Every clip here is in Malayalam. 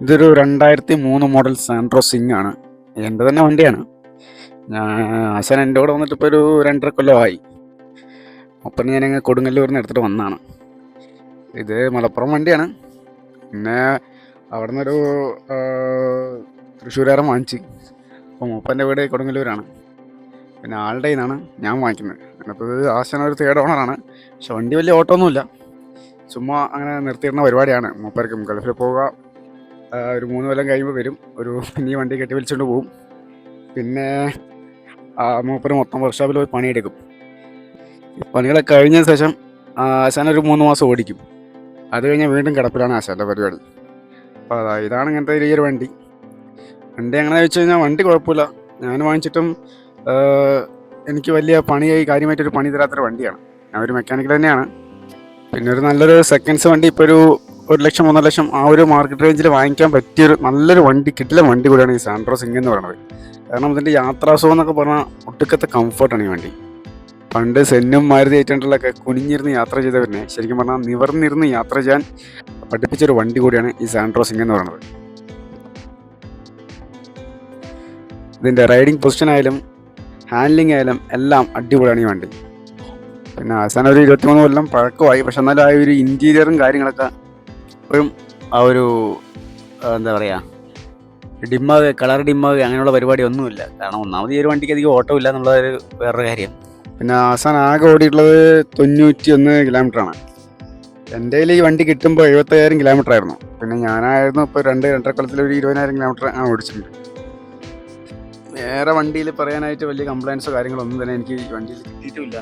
ഇതൊരു 2003 മോഡൽ സാൻട്രോ സിംഗ് ആണ്. എൻ്റെ തന്നെ വണ്ടിയാണ്. ഞാൻ ആശാൻ എൻ്റെ കൂടെ വന്നിട്ട് ഇപ്പോൾ ഒരു 2.5 കൊല്ലമായി. അപ്പം ഞാനങ്ങ് കൊടുങ്ങല്ലൂരിൽ നിന്ന് എടുത്തിട്ട് വന്നതാണ്. ഇത് മലപ്പുറം വണ്ടിയാണ്. പിന്നെ അവിടെ നിന്നൊരു തൃശ്ശൂരുകാരൻ വാങ്ങിച്ച്. അപ്പോൾ മൂപ്പൻ്റെ വീട് കൊടുങ്ങല്ലൂരാണ്. പിന്നെ ആളുടെ നിന്നാണ് ഞാൻ വാങ്ങിക്കുന്നത്. അതിനകത്ത് ആശാൻ ഒരു തേർഡ് ഓണറാണ്. പക്ഷെ വണ്ടി വലിയ ഓട്ടമൊന്നുമില്ല. ചുമ്മാ അങ്ങനെ നിർത്തിയിടുന്ന പരിപാടിയാണ്. മൂപ്പർക്കും ഗൾഫിൽ പോവുക, ഒരു 3 കൊല്ലം കഴിയുമ്പോൾ വരും. ഈ വണ്ടി കെട്ടി വലിച്ചുകൊണ്ട് പോകും. പിന്നെ മൂപ്പര് മൊത്തം വർക്ക്ഷോപ്പിൽ പോയി പണിയെടുക്കും. ഈ പണികളൊക്കെ കഴിഞ്ഞ ശേഷം ആശാനൊരു 3 മാസം ഓടിക്കും. അത് കഴിഞ്ഞാൽ വീണ്ടും കിടപ്പിലാണ് ആശാൻ്റെ പരിപാടി. അപ്പോൾ ഇതാണ് ഇങ്ങനത്തെ ഈ ഒരു വണ്ടി. എങ്ങനെ വെച്ച് കഴിഞ്ഞാൽ വണ്ടി കുഴപ്പമില്ല. ഞാൻ വാങ്ങിച്ചിട്ടും എനിക്ക് വലിയ പണിയായി കാര്യമായിട്ടൊരു പണി തരാത്തൊരു വണ്ടിയാണ്. ഞാൻ ഒരു മെക്കാനിക്കൽ തന്നെയാണ്. പിന്നെ ഒരു നല്ലൊരു സെക്കൻഡ്സ് വണ്ടി ഇപ്പോൾ ഒരു 1 ലക്ഷം 1.5 ലക്ഷം ആ ഒരു മാർക്കറ്റ് റേഞ്ചിൽ വാങ്ങിക്കാൻ പറ്റിയൊരു നല്ലൊരു വണ്ടി, കിട്ടില്ല വണ്ടി കൂടിയാണ് ഈ സാൻട്രോ സിംഗ് എന്ന് പറയുന്നത്. കാരണം ഇതിൻ്റെ യാത്രാസുഖം എന്നൊക്കെ പറഞ്ഞാൽ ഒട്ടുക്കത്തെ കംഫർട്ടാണ് ഈ വണ്ടി. പണ്ട് സെന്നും മാരുതി 800 കുനിഞ്ഞിരുന്ന് യാത്ര ചെയ്തവരിനെ ശരിക്കും പറഞ്ഞാൽ നിവർന്നിരുന്ന് യാത്ര ചെയ്യാൻ പഠിപ്പിച്ചൊരു വണ്ടി കൂടിയാണ് ഈ സാൻട്രോ സിംഗ് എന്ന് പറയുന്നത്. ഇതിൻ്റെ റൈഡിങ് പൊസിഷൻ ആയാലും ഹാൻഡ്ലിംഗ് ആയാലും എല്ലാം അടിപൊളിയാണ് ഈ വണ്ടി. പിന്നെ അവസാനം ഒരു 23 കൊല്ലം പഴക്കമായി. പക്ഷെ എന്നാലും ആ ഒരു ഇൻറ്റീരിയറും കാര്യങ്ങളൊക്കെ ഇപ്പോഴും ആ ഒരു എന്താ പറയുക, ഡിമ്മാവുക, കളർ ഡിമ്മാവുക അങ്ങനെയുള്ള പരിപാടി ഒന്നുമില്ല. കാരണം ഒന്നാമത് ഈ ഒരു വണ്ടിക്ക് അധികം ഓട്ടമില്ല എന്നുള്ളതൊരു വേറൊരു കാര്യം. പിന്നെ അവസാനം ആകെ ഓടിയിട്ടുള്ളത് 91 കിലോമീറ്ററാണ്. എൻ്റെ കയ്യിൽ ഈ വണ്ടി കിട്ടുമ്പോൾ 75,000 കിലോമീറ്റർ ആയിരുന്നു. പിന്നെ ഞാനായിരുന്നു ഇപ്പോൾ 2-2.5 കൊല്ലത്തിൽ ഒരു 20,000 കിലോമീറ്റർ ഓടിച്ചിട്ടുണ്ട്. വേറെ വണ്ടിയിൽ പറയാനായിട്ട് വലിയ കംപ്ലയിൻസോ കാര്യങ്ങളൊന്നും തന്നെ എനിക്ക് ഈ വണ്ടിയിൽ കിട്ടിയിട്ടുമില്ല.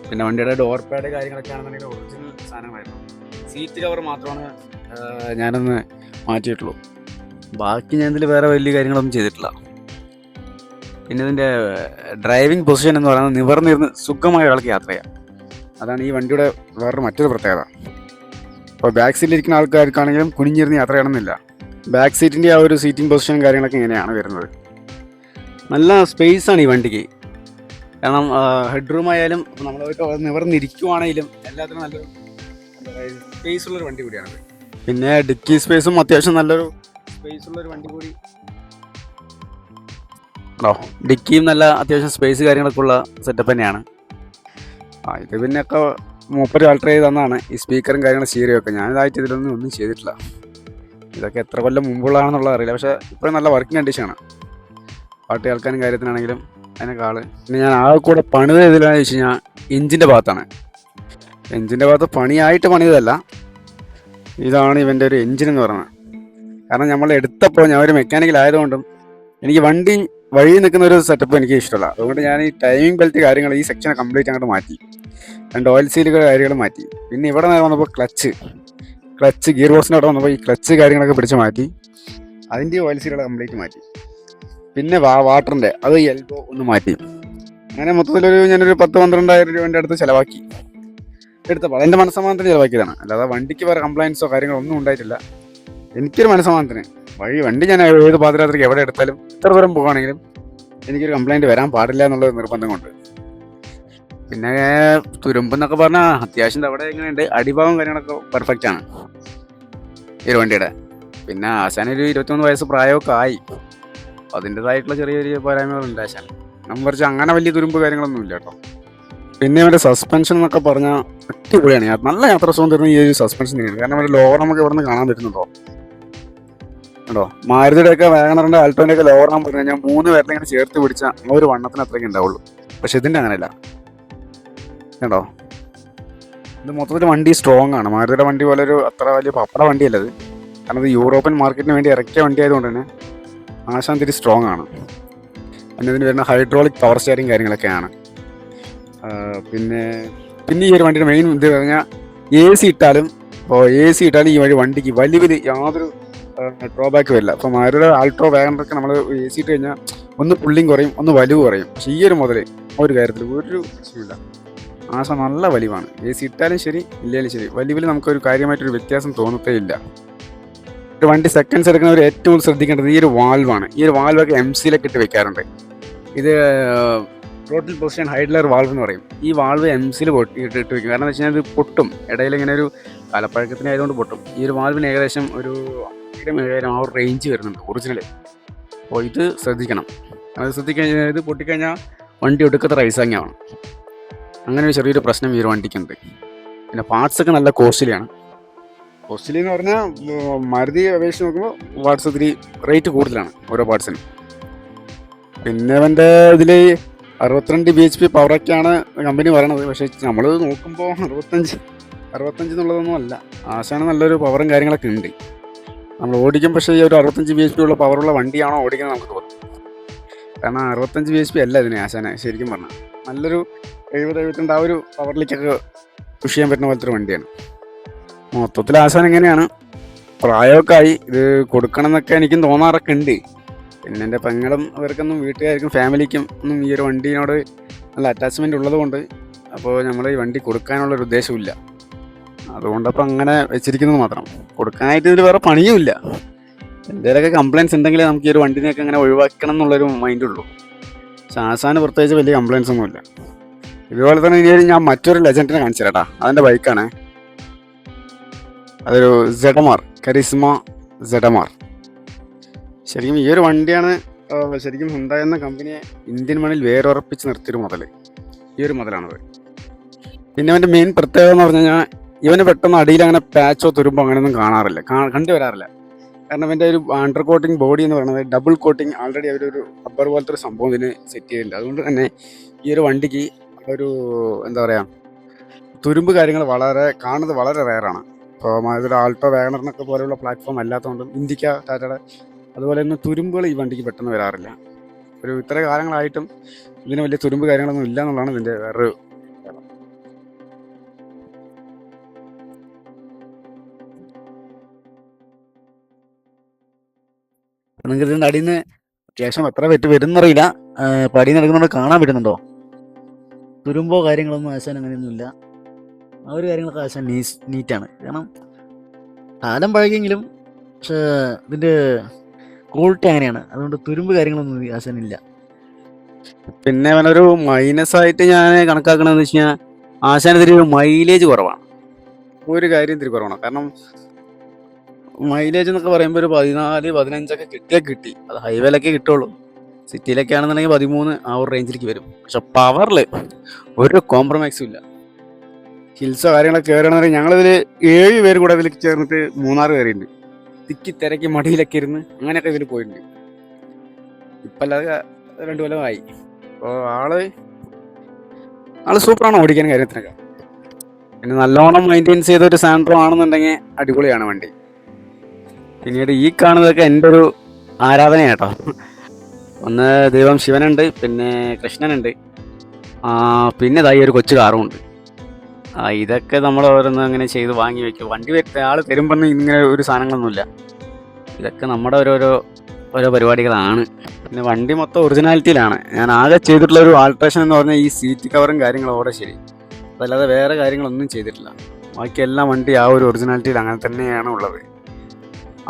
പിന്നെ വണ്ടിയുടെ ഡോർ പാഡ് കാര്യങ്ങളൊക്കെ ആണെന്നുണ്ടെങ്കിൽ ഒറിജിനൽ സാധനങ്ങളായിരുന്നു. സീറ്റ് കവർ മാത്രമാണ് ഞാനൊന്ന് മാറ്റിയിട്ടുള്ളൂ. ബാക്കി ഞാൻ ഇതിൽ വേറെ വലിയ കാര്യങ്ങളൊന്നും ചെയ്തിട്ടില്ല. പിന്നെ ഇതിൻ്റെ ഡ്രൈവിംഗ് പൊസിഷൻ എന്ന് പറയുന്നത് നിവർന്നിരുന്ന് സുഖമായ ഒരാൾക്ക് യാത്ര ചെയ്യാം. അതാണ് ഈ വണ്ടിയുടെ മറ്റൊരു പ്രത്യേകത. ഇപ്പോൾ ബാക്ക് സീറ്റിലിരിക്കുന്ന ആൾക്കാർക്കാണെങ്കിലും കുനിഞ്ഞിരുന്ന് യാത്ര ചെയ്യണമെന്നില്ല. ബാക്ക് സീറ്റിൻ്റെ ആ ഒരു സീറ്റിംഗ് പൊസിഷനും കാര്യങ്ങളൊക്കെ ഇങ്ങനെയാണ് വരുന്നത്. നല്ല സ്പേസാണ് ഈ വണ്ടിക്ക്. കാരണം ഹെഡ് റൂം ആയാലും നമ്മളായിട്ട് നിവർന്നിരിക്കുവാണെങ്കിലും എല്ലാത്തിനും നല്ലൊരു സ്പേസ് ഉള്ളൊരു വണ്ടി കൂടിയാണത്. പിന്നെ ഡിക്കി സ്പേസും അത്യാവശ്യം നല്ലൊരു സ്പേസ് ഉള്ളൊരു വണ്ടി കൂടി ഡിക്കിയും നല്ല അത്യാവശ്യം സ്പേസ് കാര്യങ്ങളൊക്കെ ഉള്ള സെറ്റപ്പ് തന്നെയാണ്. ഇത് പിന്നെയൊക്കെ മൂപ്പര് ആൾട്ടർ ചെയ്ത് തന്നാണ് ഈ സ്പീക്കറും കാര്യങ്ങളും സ്റ്റീരിയോ ഒക്കെ. ഞാനിതായിട്ട് ഒന്നും ചെയ്തിട്ടില്ല. ഇതൊക്കെ എത്ര കൊല്ലം മുമ്പുള്ളതാണെന്നുള്ളത് അറിയില്ല. പക്ഷേ ഇപ്പോഴും നല്ല വർക്കിംഗ് കണ്ടീഷനാണ്. പാട്ട് കേൾക്കാനും കാര്യത്തിനാണെങ്കിലും അതിനേക്കാൾ. പിന്നെ ഞാൻ ആകെ കൂടെ പണിത് ഇതിലാണെന്ന് വെച്ച് കഴിഞ്ഞാൽ എഞ്ചിൻ്റെ ഭാഗത്താണ്. എഞ്ചിൻ്റെ ഭാഗത്ത് പണിതല്ല, ഇതാണ് ഇവൻ്റെ ഒരു എഞ്ചിൻ എന്ന് പറയുന്നത്. കാരണം നമ്മൾ എടുത്തപ്പോൾ ഞാൻ ഒരു മെക്കാനിക്കൽ ആയതുകൊണ്ടും എനിക്ക് വണ്ടി വഴി നിൽക്കുന്ന ഒരു സെറ്റപ്പ് എനിക്ക് ഇഷ്ടമല്ല. അതുകൊണ്ട് ഞാൻ ഈ ടൈമിംഗ് ബെൽറ്റ് കാര്യങ്ങൾ ഈ സെക്ഷനെ കംപ്ലീറ്റ് അങ്ങോട്ട് മാറ്റി. 2 ഓയിൽ സീലുകൾ കാര്യങ്ങൾ മാറ്റി. പിന്നെ ഇവിടെ വന്നപ്പോൾ ക്ലച്ച് ഗിയർ ബോക്സിൻ്റെ അവിടെ വന്നപ്പോൾ ഈ ക്ലച്ച് കാര്യങ്ങളൊക്കെ പിടിച്ച് മാറ്റി. അതിൻ്റെ ഓയിൽ സീലുകൾ കംപ്ലീറ്റ് മാറ്റി. പിന്നെ വാട്ടറിൻ്റെ അത് എൽബോ ഒന്ന് മാറ്റി. അങ്ങനെ മൊത്തത്തിലൊരു ഞാനൊരു 10-12,000 രൂപേൻ്റെ അടുത്ത് ചിലവാക്കി എടുത്തപ്പോൾ അതെൻ്റെ മനസ്സമാനത്തിന് ചിലവാക്കിയതാണ്. അല്ലാതെ വണ്ടിക്ക് വേറെ കംപ്ലയിൻസോ കാര്യങ്ങളോ ഒന്നും ഉണ്ടായിട്ടില്ല. എനിക്കൊരു മനസ്സമാനത്തിന് വണ്ടി ഞാൻ ഏത് പാതിരാത്രിക്ക് എവിടെ എടുത്താലും എത്ര ദൂരം പോകുകയാണെങ്കിലും എനിക്കൊരു കംപ്ലയിൻറ്റ് വരാൻ പാടില്ല എന്നുള്ള നിർബന്ധം കൊണ്ട്. പിന്നെ തുരുമ്പെന്നൊക്കെ പറഞ്ഞാൽ അത്യാവശ്യം അവിടെ എങ്ങനെയുണ്ട്, അടിഭാഗം കാര്യങ്ങളൊക്കെ പെർഫെക്റ്റ് ആണ് ഈ ഒരു വണ്ടിയുടെ. പിന്നെ ആശാനൊരു 23 വയസ്സ് പ്രായമൊക്കെ ആയി. അതിൻ്റെതായിട്ടുള്ള ചെറിയ പോരായ്മകളുണ്ട് ആശാൻ. നമ്മൾ കുറച്ച് അങ്ങനെ വലിയ തുരുമ്പ് കാര്യങ്ങളൊന്നും ഇല്ല കേട്ടോ. പിന്നെ അവൻ്റെ സസ്പെൻഷൻ എന്നൊക്കെ പറഞ്ഞാൽ അടിപൊളിയാണ്. നല്ല യാത്രാസുഖം തരുന്ന ഈ ഒരു സസ്പെൻഷൻ തന്നെയാണ്. കാരണം അവരുടെ ലോവർ നമുക്ക് ഇവിടെ നിന്ന് കാണാൻ പറ്റുന്നുണ്ടോ കേട്ടോ. മാരുതിയുടെയൊക്കെ വാഗണറിൻ്റെ ആൾട്ടോൻ്റെയൊക്കെ ലോവർ എന്ന് പറഞ്ഞു കഴിഞ്ഞാൽ 3 പേരുടെ ഇങ്ങനെ ചേർത്ത് പിടിച്ചാൽ ആ ഒരു വണ്ണത്തിന് അത്രയ്ക്ക് ഉണ്ടാവുള്ളൂ. പക്ഷെ ഇതിൻ്റെ അങ്ങനെയല്ല കേട്ടോ. ഇത് മൊത്തത്തിൽ വണ്ടി സ്ട്രോങ് ആണ്. മാരുതിയുടെ വണ്ടി പോലെ ഒരു അത്ര വലിയ പപ്പട വണ്ടിയല്ലത്. കാരണം ഇത് യൂറോപ്യൻ മാർക്കറ്റിന് വേണ്ടി ഇറക്കിയ വണ്ടി ആയതുകൊണ്ട് തന്നെ ആശാൻ തിരി സ്ട്രോങ് ആണ്. പിന്നെ ഇതിന് വരുന്ന ഹൈഡ്രോളിക് പവർ സ്റ്റിയറിങ് കാര്യങ്ങളൊക്കെയാണ്. പിന്നെ ഈ ഒരു വണ്ടിയുടെ മെയിൻ ഇത് പറഞ്ഞാൽ AC ഇട്ടാലും ഈ വണ്ടിക്ക് വലിയ യാതൊരു ഡ്രോബാക്ക് വരില്ല. അപ്പോൾ മാരുതിയുടെ ആൾട്ടോ വാഗണറൊക്കെ നമ്മൾ AC ഇട്ട് കഴിഞ്ഞാൽ ഒന്ന് പുള്ളിയും കുറയും, ഒന്ന് വലിവ് കുറയും. പക്ഷേ ഈ ഒരു മുതൽ ഒരു കാര്യത്തിൽ ഒരു പ്രശ്നമില്ല. ആശാൻ നല്ല വലിവാണ്. AC ഇട്ടാലും ശരി ഇല്ലെങ്കിലും ശരി വലിവിൽ നമുക്കൊരു കാര്യമായിട്ടൊരു വ്യത്യാസം തോന്നത്തേ ഇല്ല. ഒരു വണ്ടി സെക്കൻഡ്സ് എടുക്കുന്നവർ ഏറ്റവും ശ്രദ്ധിക്കേണ്ടത് ഈ ഒരു വാൽവാണ്. ഈ ഒരു വാൽവൊക്കെ MC-യിലൊക്കെ ഇട്ട് വെക്കാറുണ്ട്. ഇത് ത്രോട്ടിൽ പൊസിഷൻ ഹൈഡ്ലർ വാൾവ് എന്ന് പറയും. ഈ വാൾവ് എംസിൽ ഇട്ട് വയ്ക്കും. കാരണം എന്ന് വെച്ച് കഴിഞ്ഞാൽ ഇത് പൊട്ടും, ഇടയിൽ ഇങ്ങനെ ഒരു കാലപ്പഴക്കത്തിന് ആയതുകൊണ്ട് പൊട്ടും. ഈ ഒരു വാൾവിന് ഏകദേശം ഒരു 7000 ആ ഒരു റേഞ്ച് വരുന്നുണ്ട് ഒറിജിനൽ. അപ്പോൾ ഇത് ശ്രദ്ധിക്കണം. അത് ശ്രദ്ധിക്കഴിഞ്ഞാൽ ഇത് പൊട്ടിക്കഴിഞ്ഞാൽ വണ്ടി ഒടുക്കത്തെ റൈസാങ്ങാണ്. അങ്ങനെ ഒരു ചെറിയൊരു പ്രശ്നം ഈ ഒരു വണ്ടിക്കുണ്ട്. പിന്നെ പാർട്സൊക്കെ നല്ല കോസ്റ്റ്ലിയാണ്. കോസ്റ്റ്ലി എന്ന് പറഞ്ഞാൽ മാരുതി അപേക്ഷിച്ച് നോക്കുമ്പോൾ പാർട്സ് ഒത്തിരി റേറ്റ് കൂടുതലാണ് ഓരോ പാർട്സിനും. പിന്നെ അവൻ്റെ ഇതിൽ 62 bhp പവറൊക്കെയാണ് കമ്പനി പറയണത്. പക്ഷേ നമ്മൾ നോക്കുമ്പോൾ 65 എന്നുള്ളതൊന്നും അല്ല. ആശാണ് നല്ലൊരു പവറും കാര്യങ്ങളൊക്കെ ഉണ്ട് നമ്മൾ ഓടിക്കും. പക്ഷേ ഈ ഒരു 65 bhp ഉള്ള പവറുള്ള വണ്ടിയാണോ ഓടിക്കുന്നത് നമുക്ക് തോന്നും. കാരണം 65 bhp അല്ല ഇതിന് ആശാനെ ശരിക്കും പറഞ്ഞാൽ. നല്ലൊരു 70-72 ആ ഒരു പവറിലേക്കൊക്കെ പുഷ് ചെയ്യാൻ പറ്റുന്ന പോലത്തെ ഒരു വണ്ടിയാണ്. മൊത്തത്തിൽ ആശാൻ എങ്ങനെയാണ്, പ്രായമൊക്കെ ആയി, ഇത് കൊടുക്കണം എന്നൊക്കെ എനിക്കും തോന്നാറൊക്കെ ഉണ്ട്. പിന്നെ എൻ്റെ പെങ്ങളും അവർക്കൊന്നും വീട്ടുകാർക്കും ഫാമിലിക്കും ഒന്നും ഈ ഒരു വണ്ടീനോട് നല്ല അറ്റാച്ച്മെൻ്റ് ഉള്ളതുകൊണ്ട് അപ്പോൾ നമ്മൾ ഈ വണ്ടി കൊടുക്കാനുള്ളൊരു ഉദ്ദേശമില്ല. അതുകൊണ്ടപ്പോൾ അങ്ങനെ വെച്ചിരിക്കുന്നത് മാത്രം. കൊടുക്കാനായിട്ട് ഇതിൽ വേറെ പണിയുമില്ല. എന്തെങ്കിലുമൊക്കെ കംപ്ലയിൻസ് ഉണ്ടെങ്കിൽ നമുക്ക് ഈ ഒരു വണ്ടിനെയൊക്കെ അങ്ങനെ ഒഴിവാക്കണം എന്നുള്ളൊരു മൈൻഡുള്ളൂ. പക്ഷേ ആശാന് പ്രത്യേകിച്ച് വലിയ കംപ്ലയിൻസ് ഒന്നുമില്ല. ഇതുപോലെ തന്നെ ഇനി ഞാൻ മറ്റൊരു ലെജൻഡിനെ കാണിച്ചു തരാട്ടാ. അതിൻ്റെ ബൈക്കാണ്, അതൊരു ZMR, കരിസ്മ ZMR. ശരിക്കും ഈ ഒരു വണ്ടിയാണ് ശരിക്കും ഹുണ്ടായി എന്ന കമ്പനിയെ ഇന്ത്യൻ മണ്ണിൽ വേരുറപ്പിച്ച് നിർത്തിയൊരു മുതൽ. ഈ ഒരു മുതലാണത്. പിന്നെ അവൻ്റെ മെയിൻ പ്രത്യേകത എന്ന് പറഞ്ഞു കഴിഞ്ഞാൽ ഇവന് പെട്ടെന്ന് അടിയിൽ അങ്ങനെ പാച്ചോ തുരുമ്പോ അങ്ങനെയൊന്നും കാണാറില്ല, കണ്ടുവരാറില്ല. കാരണം ഇവൻ്റെ ഒരു അണ്ടർ കോട്ടിങ് ബോഡി എന്ന് പറയുന്നത് ഡബിൾ കോട്ടിങ് ആൾറെഡി അവരൊരു റബ്ബർ പോലത്തെ ഒരു സംഭവം ഇതിന് സെറ്റ് ചെയ്തിട്ടുണ്ട്. അതുകൊണ്ട് തന്നെ ഈ ഒരു വണ്ടിക്ക് ഒരു എന്താ പറയുക, തുരുമ്പ് കാര്യങ്ങൾ കാണുന്നത് വളരെ റെയറാണ്. ഇപ്പോൾ ഇതൊരു ആൾട്ടോ വാഗണറിനൊക്കെ പോലെയുള്ള പ്ലാറ്റ്ഫോം അല്ലാത്തതുകൊണ്ടും ഇൻഡിക്ക, ടാറ്റയുടെ അതുപോലെ തന്നെ തുരുമ്പുകൾ ഈ വണ്ടിക്ക് പെട്ടെന്ന് വരാറില്ല. ഒരു ഇത്ര കാലങ്ങളായിട്ടും ഇതിന് വലിയ തുരുമ്പ് കാര്യങ്ങളൊന്നും ഇല്ല എന്നുള്ളതാണ് ഇതിൻ്റെ വേറൊരു. നിങ്ങൾക്ക് ഇതിൻ്റെ അടിയിൽ നിന്ന് അത്യാവശ്യം എത്ര വെറ്റ് വരുന്നറിയില്ല. പടി നടക്കുന്നുണ്ട്, കാണാൻ പറ്റുന്നുണ്ടോ? തുരുമ്പോ കാര്യങ്ങളൊന്നും ആശാൻ അങ്ങനെയൊന്നുമില്ല. ആ ഒരു കാര്യങ്ങളൊക്കെ ആശാൻ നീറ്റാണ്. കാരണം കാലം പഴകിയെങ്കിലും പക്ഷേ ഇതിൻ്റെ ക്വാളിറ്റി അങ്ങനെയാണ്. അതുകൊണ്ട് തുരുമ്പ് കാര്യങ്ങളൊന്നും ആശാനില്ല. പിന്നെ അവനൊരു മൈനസായിട്ട് ഞാൻ കണക്കാക്കണമെന്ന് വെച്ച് കഴിഞ്ഞാൽ ആശാൻ ഇതിൽ മൈലേജ് കുറവാണ്. ഒരു കാര്യം ഇത്തിരി കുറവാണ്. കാരണം മൈലേജ് എന്നൊക്കെ പറയുമ്പോൾ ഒരു 14-15 കിട്ടി. അത് ഹൈവേയിലൊക്കെ കിട്ടുള്ളൂ. സിറ്റിയിലൊക്കെ ആണെന്നുണ്ടെങ്കിൽ 13 ആ ഒരു റേഞ്ചിലേക്ക് വരും. പക്ഷെ പവറിൽ ഒരു കോംപ്രമൈസും ഇല്ല. ഹിൽസോ കാര്യങ്ങളൊക്കെ കയറുകയാണെന്നുണ്ടെങ്കിൽ ഞങ്ങളിതിൽ 7 പേര് കൂടെ ഇതിൽ ചേർന്നിട്ട് മൂന്നാർ കയറിയിട്ടുണ്ട്. തിക്കി തിരക്കി മടിയിലൊക്കെ ഇരുന്ന് അങ്ങനെയൊക്കെ ഇതിൽ പോയിട്ടുണ്ട്. ഇപ്പം അല്ലാതെ 2 കൊല്ലമായി. അപ്പോൾ ആള് സൂപ്പറാണ് ഓടിക്കാൻ കാര്യത്തിനൊക്കെ. പിന്നെ നല്ലോണം മെയിൻറ്റെയിൻസ് ചെയ്തൊരു സാൻഡ്രോ ആണെന്നുണ്ടെങ്കിൽ അടിപൊളിയാണ് വണ്ടി. പിന്നീട് ഈ കാണുന്നതൊക്കെ എൻ്റെ ഒരു ആരാധനയാട്ടോ. ഒന്ന് ദൈവം ശിവനുണ്ട്, പിന്നെ കൃഷ്ണനുണ്ട്, പിന്നെ ഇതായി ഒരു കൊച്ചു കാറുമുണ്ട്. ഇതൊക്കെ നമ്മൾ ഓരോന്ന് അങ്ങനെ ചെയ്ത് വാങ്ങി വയ്ക്കും. വണ്ടി ആൾ തരുമ്പോൾ ഇങ്ങനെ ഒരു സാധനങ്ങളൊന്നുമില്ല. ഇതൊക്കെ നമ്മുടെ ഓരോ പരിപാടികളാണ്. പിന്നെ വണ്ടി മൊത്തം ഒറിജിനാലിറ്റിയിലാണ്. ഞാൻ ആകെ ചെയ്തിട്ടുള്ള ഒരു ആൾട്രേഷൻ എന്ന് പറഞ്ഞാൽ ഈ സീറ്റ് കവറും കാര്യങ്ങളോടെ ശരി, അതല്ലാതെ വേറെ കാര്യങ്ങളൊന്നും ചെയ്തിട്ടില്ല. ബാക്കിയെല്ലാം വണ്ടി ആ ഒരു ഒറിജിനാലിറ്റിയിൽ അങ്ങനെ തന്നെയാണ് ഉള്ളത്.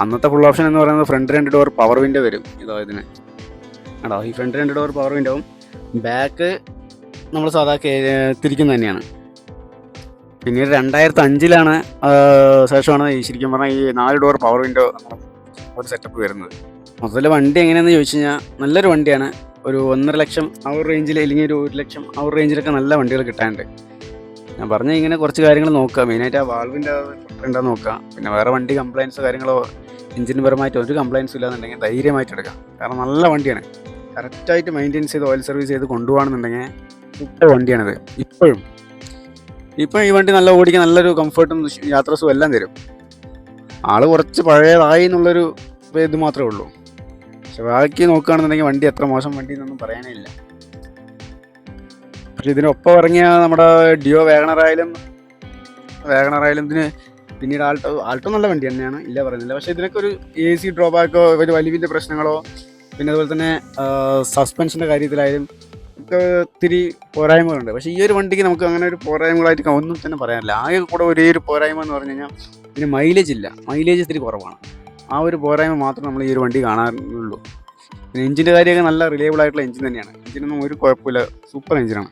അന്നത്തെ ഫുൾ ഓപ്ഷൻ എന്ന് പറയുന്നത് ഫ്രണ്ട് 2 ഡോർ പവർ വിൻഡോ വരും. ഇതിന് കേട്ടോ, ഈ ഫ്രണ്ട് 2 ഡോർ പവർ വിൻഡോവും ബാക്ക് നമ്മൾ സാധാ തിരിക്കുന്നത് തന്നെയാണ്. പിന്നീട് 2005 ശേഷമാണ് ഈ ശരിക്കും പറഞ്ഞാൽ ഈ 4 ഡോർ പവർ വിൻഡോ ഒരു സെറ്റപ്പ് വരുന്നത്. മൊത്തത്തിൽ വണ്ടി എങ്ങനെയാണെന്ന് ചോദിച്ചു കഴിഞ്ഞാൽ നല്ലൊരു വണ്ടിയാണ്. ഒരു 1.5 ലക്ഷം ആ ഒരു റേഞ്ചിൽ, അല്ലെങ്കിൽ ഒരു 1 ലക്ഷം ആ ഒരു റേഞ്ചിലൊക്കെ നല്ല വണ്ടികൾ കിട്ടാനുണ്ട്. ഞാൻ പറഞ്ഞ ഇങ്ങനെ കുറച്ച് കാര്യങ്ങൾ നോക്കുക. മെയിനായിട്ട് ആ വാൾവിൻ്റെ ഉണ്ടോ നോക്കുക. പിന്നെ വേറെ വണ്ടി കംപ്ലയിൻസോ കാര്യങ്ങളോ എഞ്ചിൻ പരമായിട്ട് ഒരു കംപ്ലയിൻസും ഇല്ലാന്നുണ്ടെങ്കിൽ ധൈര്യമായിട്ട് എടുക്കാം. കാരണം നല്ല വണ്ടിയാണ്. കറക്റ്റായിട്ട് മെയിൻറ്റെയിൻസ് ചെയ്ത് ഓയിൽ സർവീസ് ചെയ്ത് കൊണ്ടുപോകണമെന്നുണ്ടെങ്കിൽ സൂപ്പർ വണ്ടിയാണിത്. ഇപ്പം ഈ വണ്ടി നല്ല ഓടിക്കാൻ നല്ലൊരു കംഫർട്ടും യാത്രാസുഖം എല്ലാം തരും. ആള് കുറച്ച് പഴയതായി എന്നുള്ളൊരു ഇത് മാത്രമേ ഉള്ളൂ. പക്ഷെ ബാക്കി നോക്കുകയാണെന്നുണ്ടെങ്കിൽ വണ്ടി എത്ര മോശം വണ്ടി എന്നൊന്നും പറയാനേ ഇല്ല. പക്ഷെ ഇതിനൊപ്പം ഇറങ്ങിയ നമ്മുടെ ഡിയോ വാഗണറായാലും ഇതിന് പിന്നീട് ആൾട്ടോ നല്ല വണ്ടി തന്നെയാണ്, ഇല്ല പറയുന്നില്ല. പക്ഷേ ഇതിനൊക്കെ ഒരു AC ഡ്രോബാക്കോ ഒരു വലിയ പ്രശ്നങ്ങളോ, പിന്നെ അതുപോലെ തന്നെ സസ്പെൻഷൻ്റെ കാര്യത്തിലായാലും ഒക്കെ ഒത്തിരി പോരായ്മകളുണ്ട്. പക്ഷേ ഈ ഒരു വണ്ടിക്ക് നമുക്ക് അങ്ങനെ ഒരു പോരായ്മകളായിട്ട് ഒന്നും തന്നെ പറയാനില്ല. ആകെ കൂടെ ഒരേ ഒരു പോരായ്മ എന്ന് പറഞ്ഞു കഴിഞ്ഞാൽ ഇതിന് മൈലേജ് ഇല്ല. മൈലേജ് ഇത്തിരി കുറവാണ്. ആ ഒരു പോരായ്മ മാത്രം നമ്മൾ ഈ ഒരു വണ്ടി കാണാറുള്ളൂ. പിന്നെ എഞ്ചിൻ്റെ കാര്യമൊക്കെ നല്ല റിലയബിൾ ആയിട്ടുള്ള എഞ്ചിൻ തന്നെയാണ്. എഞ്ചിനൊന്നും ഒരു കുഴപ്പമില്ല, സൂപ്പർ എഞ്ചിനാണ്.